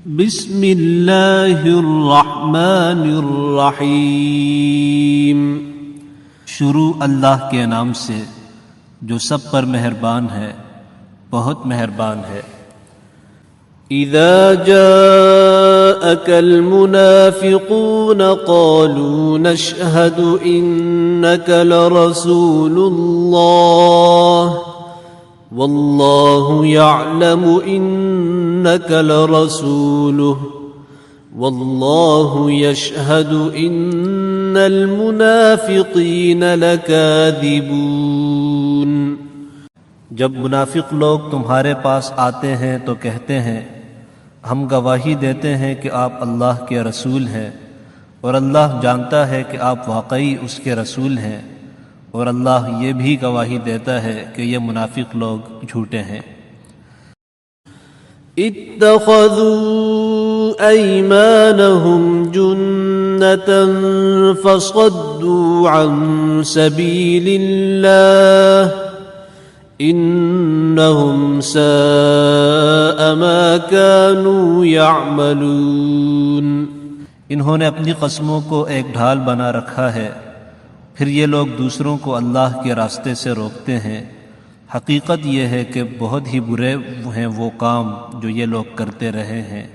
بسم اللہ الرحمن الرحیم۔ شروع اللہ کے نام سے جو سب پر مہربان ہے، بہت مہربان ہے۔ اذا جاءك المنافقون قالوا نشهد انك لرسول الله والله يعلم انك لرسوله والله يشهد ان المنافقين لكاذبون۔ جب منافق لوگ تمہارے پاس آتے ہیں تو کہتے ہیں ہم گواہی دیتے ہیں کہ آپ اللہ کے رسول ہیں، اور اللہ جانتا ہے کہ آپ واقعی اس کے رسول ہیں، اور اللہ یہ بھی گواہی دیتا ہے کہ یہ منافق لوگ جھوٹے ہیں۔ اتخذوا ایمانہم جنة فصدوا عن سبیل اللہ انہم ساء ما كانوا يعملون۔ انہوں نے اپنی قسموں کو ایک ڈھال بنا رکھا ہے، پھر یہ لوگ دوسروں کو اللہ کے راستے سے روکتے ہیں۔ حقیقت یہ ہے کہ بہت ہی برے ہیں وہ کام جو یہ لوگ کرتے رہے ہیں۔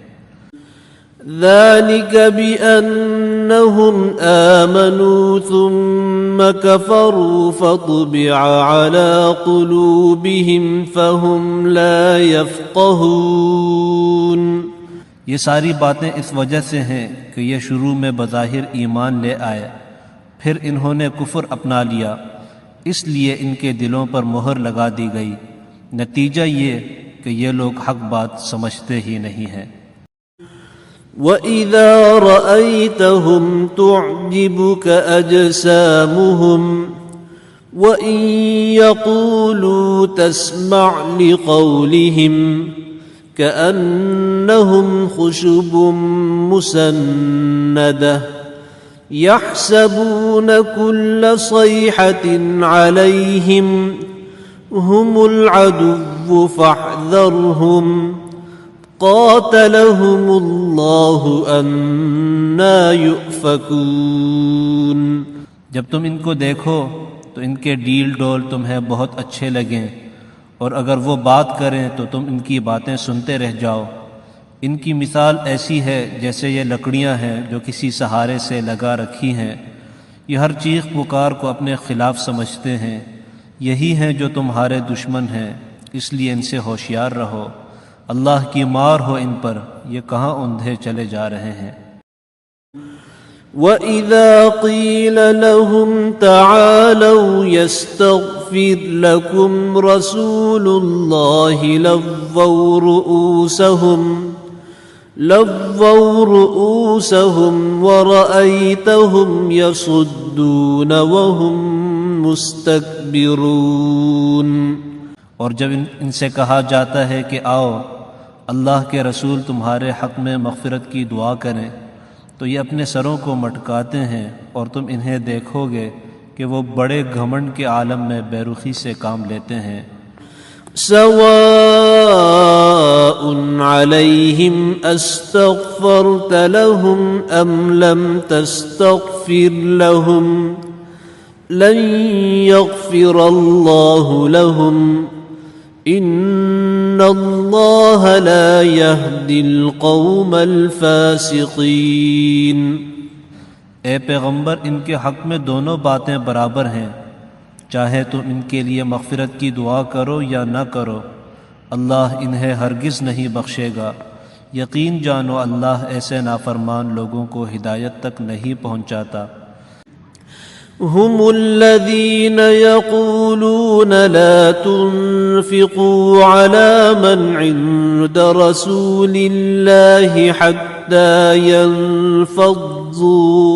ذَلِكَ بِأَنَّهُمْ آمَنُوا ثُمَّ كَفَرُوا فَطُبِعَ عَلَى قُلُوبِهِمْ فَهُمْ لَا يَفْقَهُونَ۔ یہ ساری باتیں اس وجہ سے ہیں کہ یہ شروع میں بظاہر ایمان لے آئے، پھر انہوں نے کفر اپنا لیا، اس لیے ان کے دلوں پر مہر لگا دی گئی۔ نتیجہ یہ کہ یہ لوگ حق بات سمجھتے ہی نہیں ہیں۔ وَإِذَا رَأَيْتَهُمْ تُعْجِبُكَ أَجْسَامُهُمْ وَإِنْ يَقُولُوا تَسْمَعْ لِقَوْلِهِمْ كَأَنَّهُمْ خُشُبٌ مُّسَنَّدَةٌ يَحْسَبُونَ كُلَّ صَيْحَةٍ عَلَيْهِمْ هُمُ الْعَدُوُّ فَاحْذَرْهُمْ قَاتَلَهُمُ اللَّهُ أَنَّى يُؤْفَكُونَ۔ جب تم ان کو دیکھو تو ان کے ڈیل ڈول تمہیں بہت اچھے لگیں، اور اگر وہ بات کریں تو تم ان کی باتیں سنتے رہ جاؤ۔ ان کی مثال ایسی ہے جیسے یہ لکڑیاں ہیں جو کسی سہارے سے لگا رکھی ہیں، یہ ہر چیخ پکار کو اپنے خلاف سمجھتے ہیں۔ یہی ہیں جو تمہارے دشمن ہیں، اس لیے ان سے ہوشیار رہو۔ اللہ کی مار ہو ان پر، یہ کہاں اندھے چلے جا رہے ہیں۔ وَإِذَا قِيلَ لَهُمْ تَعَالَوْا يَسْتَغْفِرْ لَكُمْ رَسُولُ اللَّهِ لَوَّوْا رُؤُوسَهُمْ وَرَأَيْتَهُمْ يَصُدُّونَ وَهُمْ مُسْتَكْبِرُونَ۔ اور جب ان سے کہا جاتا ہے کہ آؤ اللہ کے رسول تمہارے حق میں مغفرت کی دعا کریں، تو یہ اپنے سروں کو مٹکاتے ہیں، اور تم انہیں دیکھو گے کہ وہ بڑے گھمنڈ کے عالم میں بے رخی سے کام لیتے ہیں۔ سواء علیہم استغفرت لہم ام لم تستغفر لہم لن یغفر اللہ لہم ان اللہ لا یہدی القوم الفاسقین۔ اے پیغمبر، ان کے حق میں دونوں باتیں برابر ہیں، چاہے تم ان کے لیے مغفرت کی دعا کرو یا نہ کرو، اللہ انہیں ہرگز نہیں بخشے گا۔ یقین جانو اللہ ایسے نافرمان لوگوں کو ہدایت تک نہیں پہنچاتا۔ هم الذين يقولون لا تنفقوا على من عند رسول الله حتى ينفضوا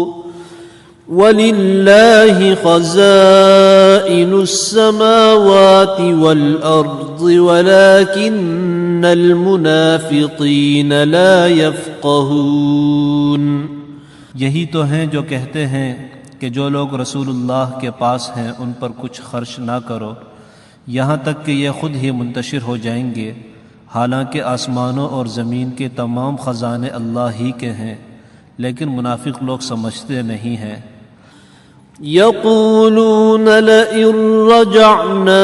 ولله خزائن السماوات والأرض ولكن المنافقين لا يفقهون۔ یہی تو ہیں جو کہتے ہیں کہ جو لوگ رسول اللہ کے پاس ہیں ان پر کچھ خرچ نہ کرو، یہاں تک کہ یہ خود ہی منتشر ہو جائیں گے، حالانکہ آسمانوں اور زمین کے تمام خزانے اللہ ہی کے ہیں، لیکن منافق لوگ سمجھتے نہیں ہیں۔ يقولون لئن رجعنا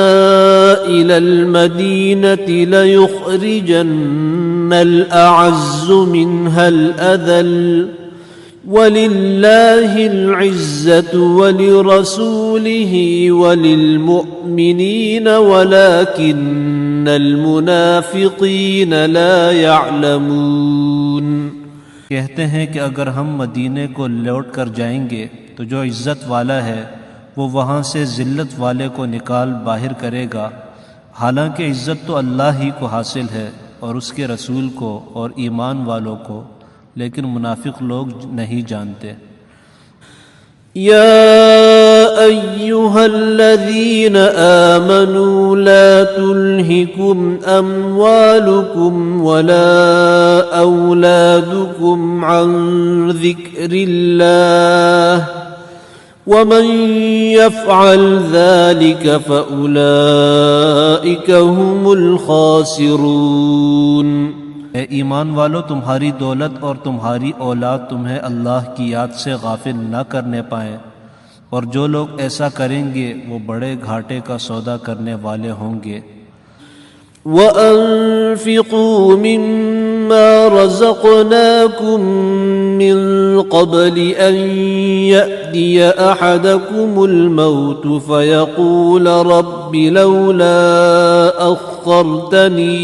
إلى المدينة ليخرجن الأعز منها الأذل ولله العزة ولرسوله وللمؤمنين ولكن المنافقين لا يعلمون۔ کہتے ہیں کہ اگر ہم مدینے کو لوٹ کر جائیں گے تو جو عزت والا ہے وہ وہاں سے ذلت والے کو نکال باہر کرے گا، حالانکہ عزت تو اللہ ہی کو حاصل ہے اور اس کے رسول کو اور ایمان والوں کو، لیکن منافق لوگ نہیں جانتے۔ يا أيها الذين آمنوا لا تلهكم أموالكم ولا أولادكم عن ذكر الله ومن يفعل ذلك فأولئك هم الخاسرون۔ اے ایمان والو، تمہاری دولت اور تمہاری اولاد تمہیں اللہ کی یاد سے غافل نہ کرنے پائیں، اور جو لوگ ایسا کریں گے وہ بڑے گھاٹے کا سودا کرنے والے ہوں گے۔ وَأَنفِقُوا مِمَّا رَزَقْنَاكُم مِّن قَبْلِ أَن يَأْتِيَ أَحَدَكُمُ الْمَوْتُ فَيَقُولَ رَبِّ لَوْلَا أَخَّرْتَنِي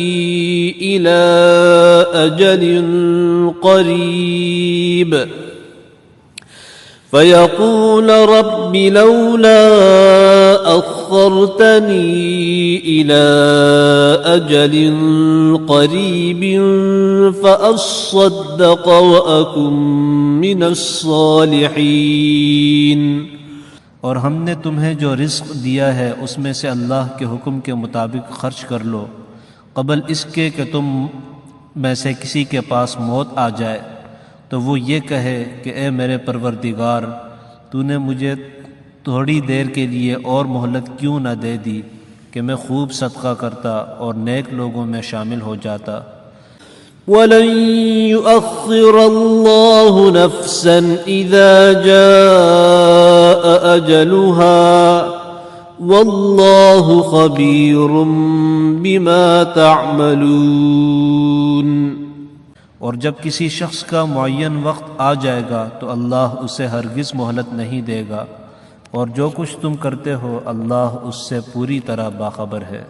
إِلَىٰ أَجَلٍ قَرِيبٍ فَيَقُولَ رَبِّ لَوْلَا أَخَّرْتَنِي إِلَىٰ أَجَلٍ قَرِيبٍ فَأَصَّدَّقَ وَأَكُن مِّنَ الصَّالِحِينَ۔ اور ہم نے تمہیں جو رزق دیا ہے اس میں سے اللہ کے حکم کے مطابق خرچ کر لو، قبل اس کے کہ تم میں سے کسی کے پاس موت آ جائے تو وہ یہ کہے کہ اے میرے پروردگار، تو نے مجھے تھوڑی دیر کے لیے اور مہلت کیوں نہ دے دی کہ میں خوب صدقہ کرتا اور نیک لوگوں میں شامل ہو جاتا۔ وَلَن يُؤَخِّرَ اللَّهُ نَفْسًا إِذَا جَاءَ أَجَلُهَا وَاللَّهُ خَبِيرٌ بِمَا تَعْمَلُونَ۔ اور جب کسی شخص کا معین وقت آ جائے گا تو اللہ اسے ہرگز مہلت نہیں دے گا، اور جو کچھ تم کرتے ہو اللہ اس سے پوری طرح باخبر ہے۔